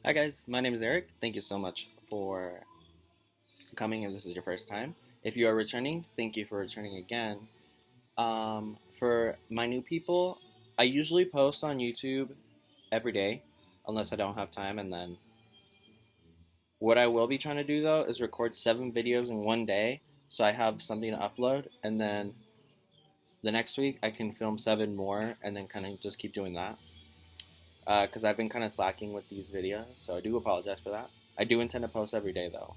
Hi guys, my name is Eric. Thank you so much for coming if this is your first time. If you are returning, thank you for returning again. For my new people, I usually post on YouTube every day, unless I don't have time. And then what I will be trying to do though is record 7 videos in one day, so I have something to upload. And then the next week I can film 7 more, and then kind of just keep doing that. Because I've been kind of slacking with these videos, so I do apologize for that. I do intend to post every day though.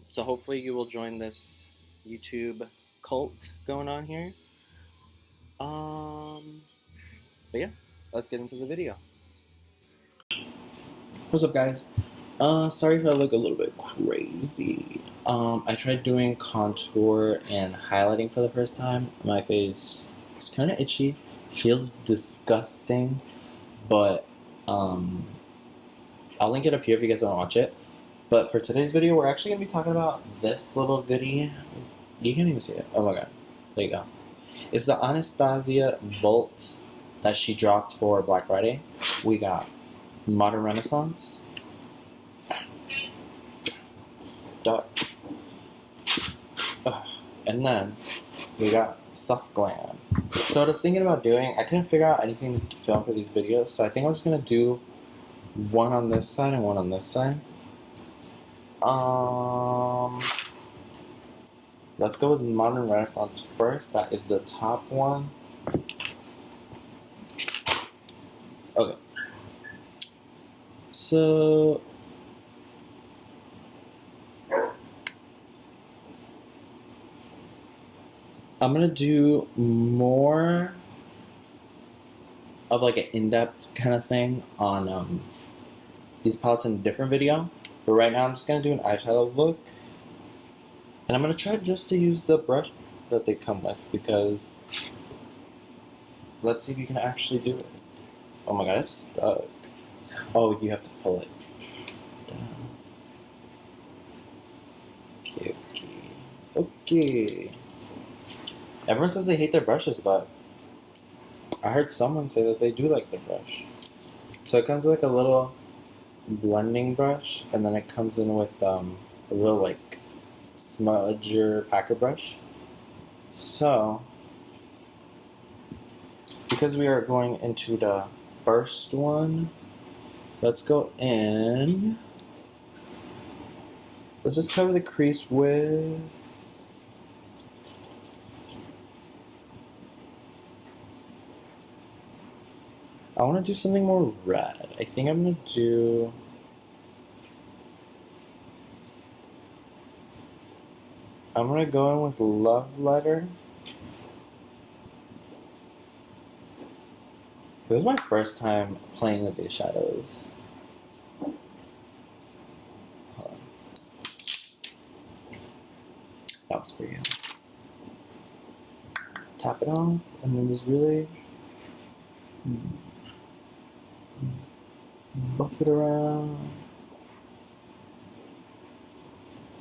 So hopefully you will join this YouTube cult going on here. Um, but yeah, let's get into the video. What's up, guys? Sorry if I look a little bit crazy. I tried doing contour and highlighting for the first time. My face is kind of itchy, feels disgusting, but I'll link it up here if you guys want to watch it. But for today's video, we're actually going to be talking about this little goodie. You can't even see it. Oh my god. There you go. It's the Anastasia Volt that she dropped for Black Friday. We got Modern Renaissance. Stuck. And then we got Soft Glam. So what I was thinking about doing, I couldn't figure out anything to film for these videos, so I think I'm just going to do one on this side and one on this side. Let's go with Modern Renaissance first. That is the top one. Okay. So I'm gonna do more of like an in-depth kind of thing on these palettes in a different video. But right now I'm just gonna do an eyeshadow look. And I'm going to try just to use the brush that they come with, because let's see if you can actually do it. Oh my god, it's stuck. Oh, you have to pull it down. Okay. Everyone says they hate their brushes, but I heard someone say that they do like the brush. So it comes with like a little blending brush, and then it comes in with a little like smudger packer brush. So because we are going into the first one, let's go in. Let's just cover the crease with I want to do something more red. I think I'm going to do I'm going to go in with Love Letter. This is my first time playing with these shadows. That was for you. Tap it on, and then just really buff it around.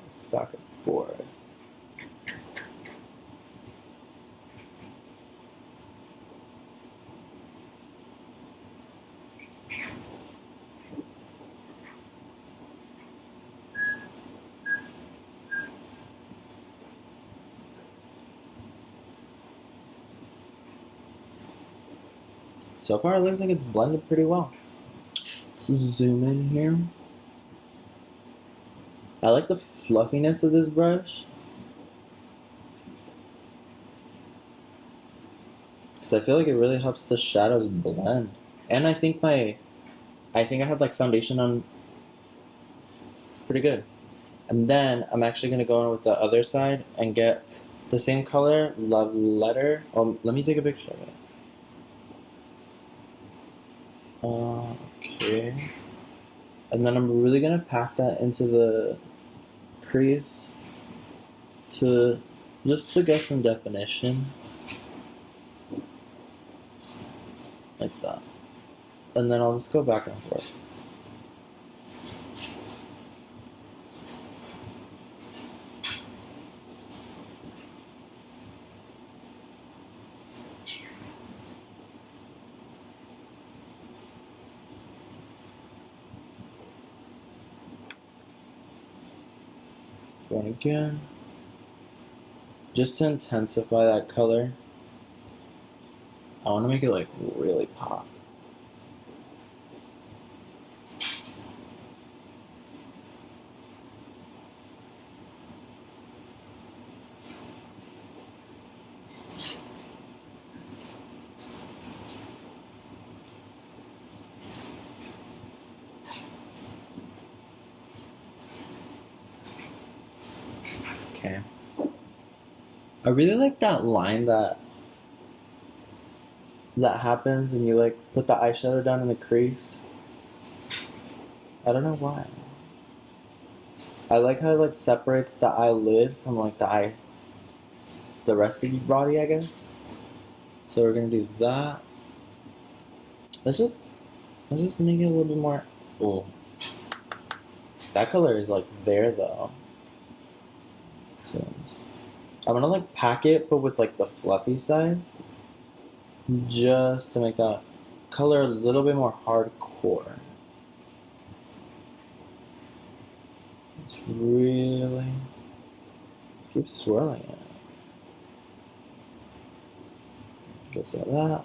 Just back and forth. So far, it looks like it's blended pretty well. Let's zoom in here. I like the fluffiness of this brush, because I feel like it really helps the shadows blend. And I think I have like foundation on. It's pretty good. And then I'm actually going to go in with the other side and get the same color, Love Letter. Oh, let me take a picture of it. Okay. And then I'm really going to pack that into the crease to get some definition. Like that. And then I'll just go back and forth. Going again. Just to intensify that color. I want to make it like really pop. Okay. I really like that line that happens when you like put the eyeshadow down in the crease. I don't know why. I like how it like separates the eyelid from like the rest of your body, I guess. So we're gonna do that. Let's just make it a little bit more. Oh, that color is like there though. So I'm gonna like pack it, but with like the fluffy side, just to make that color a little bit more hardcore. Just really keep swirling it. Just like that.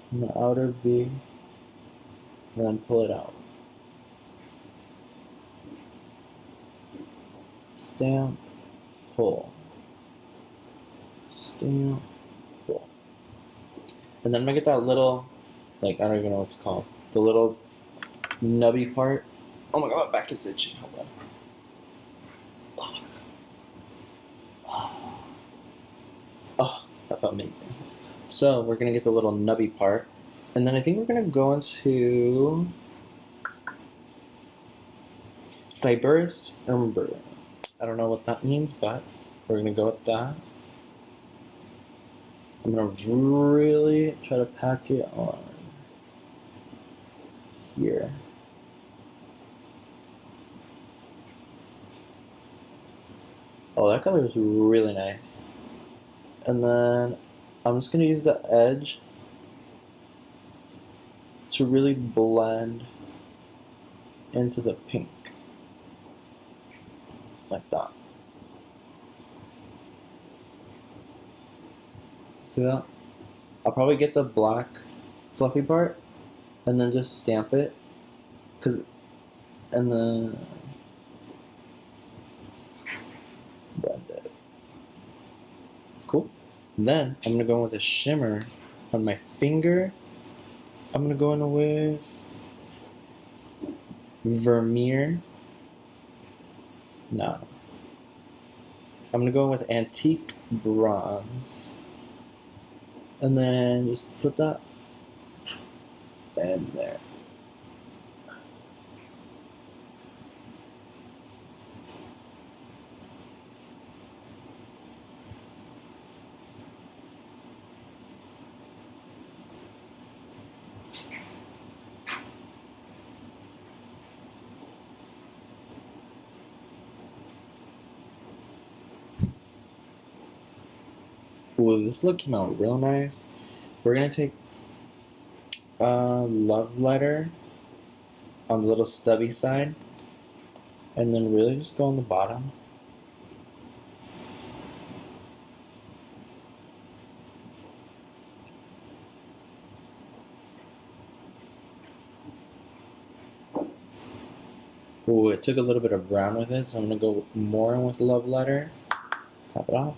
And the outer V, and then pull it out. Stamp, pull. Stamp, pull. And then I'm gonna get that little, like, I don't even know what it's called. The little nubby part. Oh my god, my back is itchy. Hold on. Oh my god. Oh, that felt amazing. So we're gonna get the little nubby part. And then I think we're gonna go into Cyberus Ember. I don't know what that means, but we're gonna go with that. I'm gonna really try to pack it on here. Oh, that color is really nice. And then I'm just gonna use the edge to really blend into the pink. Like that. See that? I'll probably get the black fluffy part and then just stamp it. And then blend it. Cool. And then I'm gonna go in with a shimmer on my finger. I'm gonna go in with Vermeer. No. I'm gonna go in with Antique Bronze. And then just put that in there. Ooh, this look came out real nice. We're gonna take Love Letter on the little stubby side, and then really just go on the bottom. Ooh, it took a little bit of brown with it, so I'm gonna go more in with Love Letter. Top it off.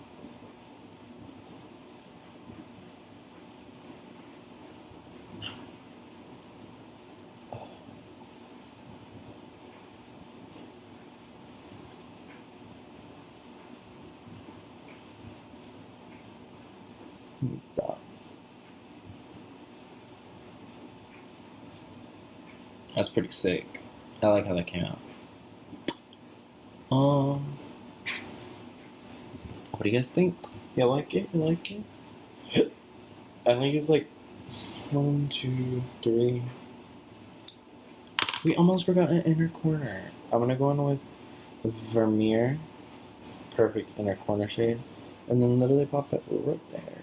That's pretty sick. I like how that came out. What do you guys think? You like it? You like it? I think it's like 1, 2, 3. We almost forgot an inner corner. I'm gonna go in with Vermeer, perfect inner corner shade, and then literally pop it right there.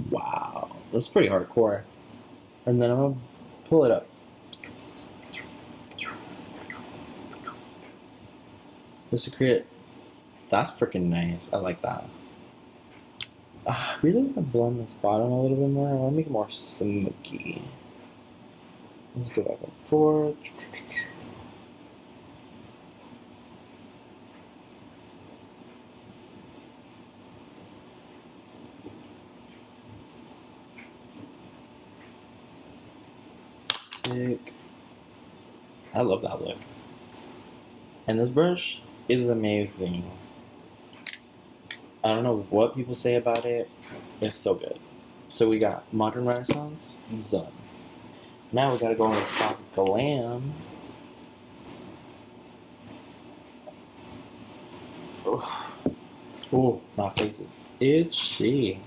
Wow, that's pretty hardcore. And then I'm gonna Pull it up. Just to create. That's freaking nice. I like that. I really want to blend this bottom a little bit more. I want to make it more smoky. Let's go back and forth. Sick. I love that look. And this brush is amazing. I don't know what people say about it. It's so good. So we got Modern Renaissance, done. Now we gotta go on the soft Glam. Oh, my face is itchy.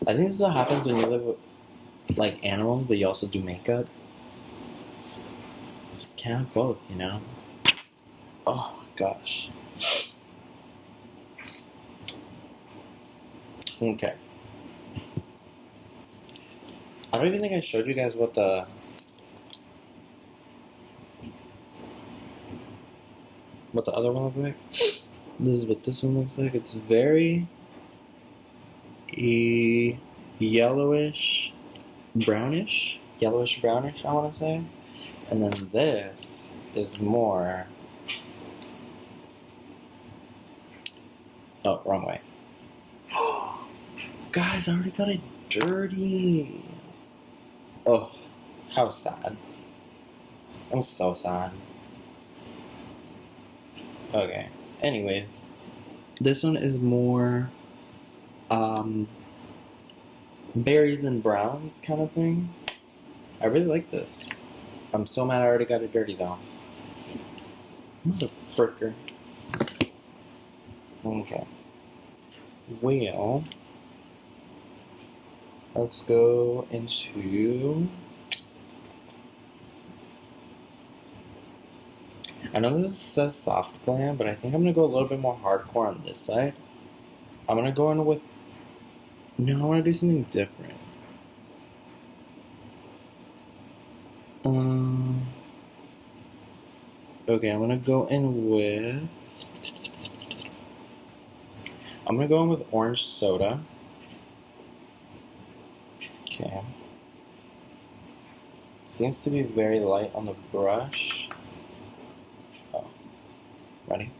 I think this is what happens when you live with, like, animals, but you also do makeup. Just can't have both, you know? Oh, gosh. Okay. I don't even think I showed you guys what the other one looked like. This is what this one looks like. It's very yellowish, brownish, I want to say. And then this is more. Oh, wrong way. Guys, I already got it dirty. Oh, how sad. I'm so sad. Okay. Anyways, this one is more berries and browns kind of thing. I really like this. I'm so mad I already got it dirty though. Motherfucker. Okay. Well, let's go into. I know this says soft glam, but I think I'm gonna go a little bit more hardcore on this side. I'm gonna go in with. No, I want to do something different. Okay, I'm gonna go in with. I'm gonna go in with orange soda. Okay. Seems to be very light on the brush. Oh. Ready?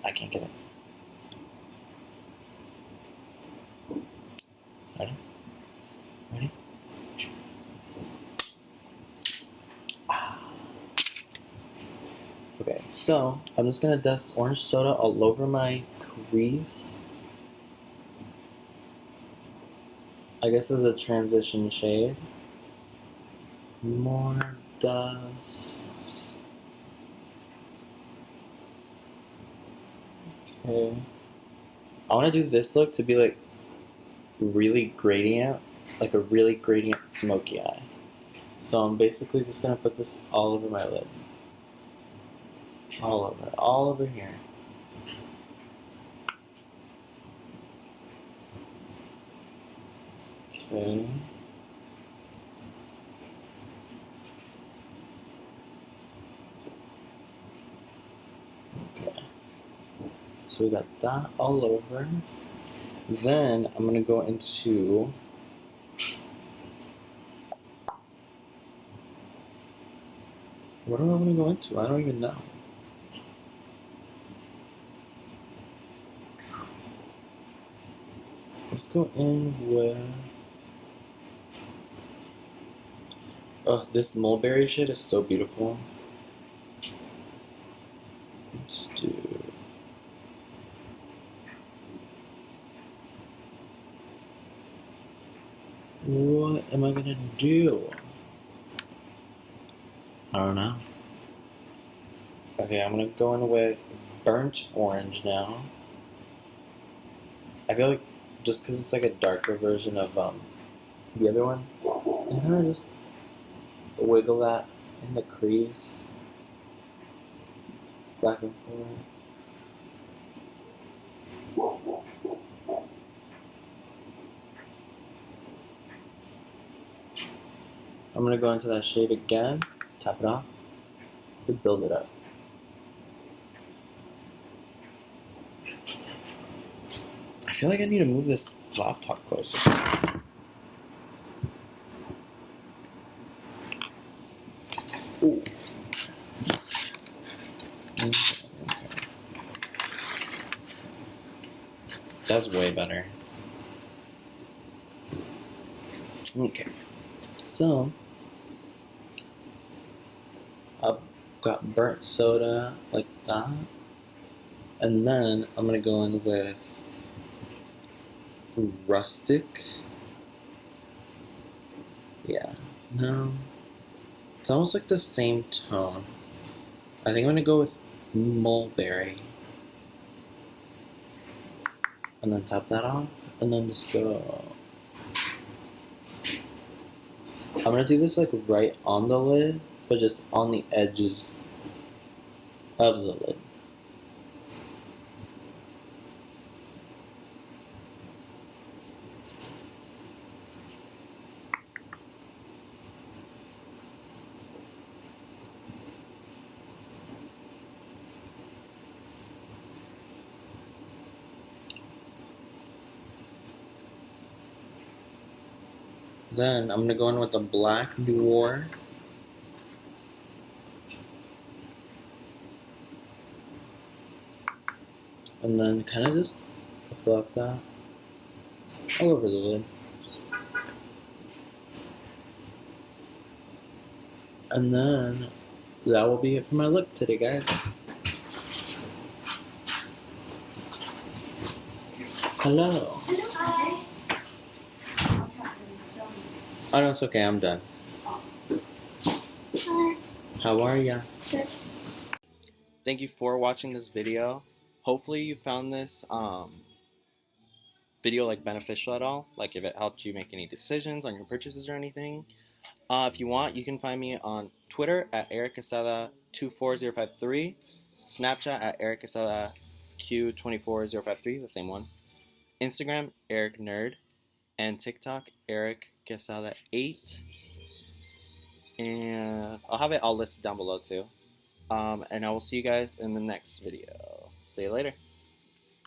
I can't get it. Ready? Ready? Okay, so I'm just gonna dust orange soda all over my crease. I guess this is a transition shade. More dust. Okay. I want to do this look to be like really gradient, like a really gradient smoky eye. So I'm basically just gonna put this all over my lid. All over here. Okay. Okay. So we got that all over. Then I'm gonna go into what do I want to go into? I don't even know. Let's go in with. Oh, this mulberry shade is so beautiful. Let's do. What am I gonna do? I don't know. Okay, I'm gonna go in with burnt orange now. I feel like just because it's like a darker version of the other one, and then I just wiggle that in the crease, back and forth. I'm going to go into that shade again, tap it off to build it up. I feel like I need to move this laptop closer. Ooh. Okay. That's way better. Okay. So, I've got burnt soda like that. And then I'm going to go in with rustic. Yeah. No. It's almost like the same tone. I think I'm going to go with mulberry. And then tap that off. And then just go. I'm going to do this like right on the lid, but just on the edges of the lid. Then I'm going to go in with a black noir. And then kind of just fluff that all over the lid. And then that will be it for my look today, guys. Hello. Hi. Oh no, it's okay, I'm done. Hi. How are ya? Good. Thank you for watching this video. Hopefully you found this video like beneficial at all, like if it helped you make any decisions on your purchases or anything. If you want, you can find me on Twitter at ericquezada24053, Snapchat at ericquezadaQ24053, the same one, Instagram ericnerd, and TikTok ericquezada8. And I'll have it all listed down below too. And I will see you guys in the next video. See you later.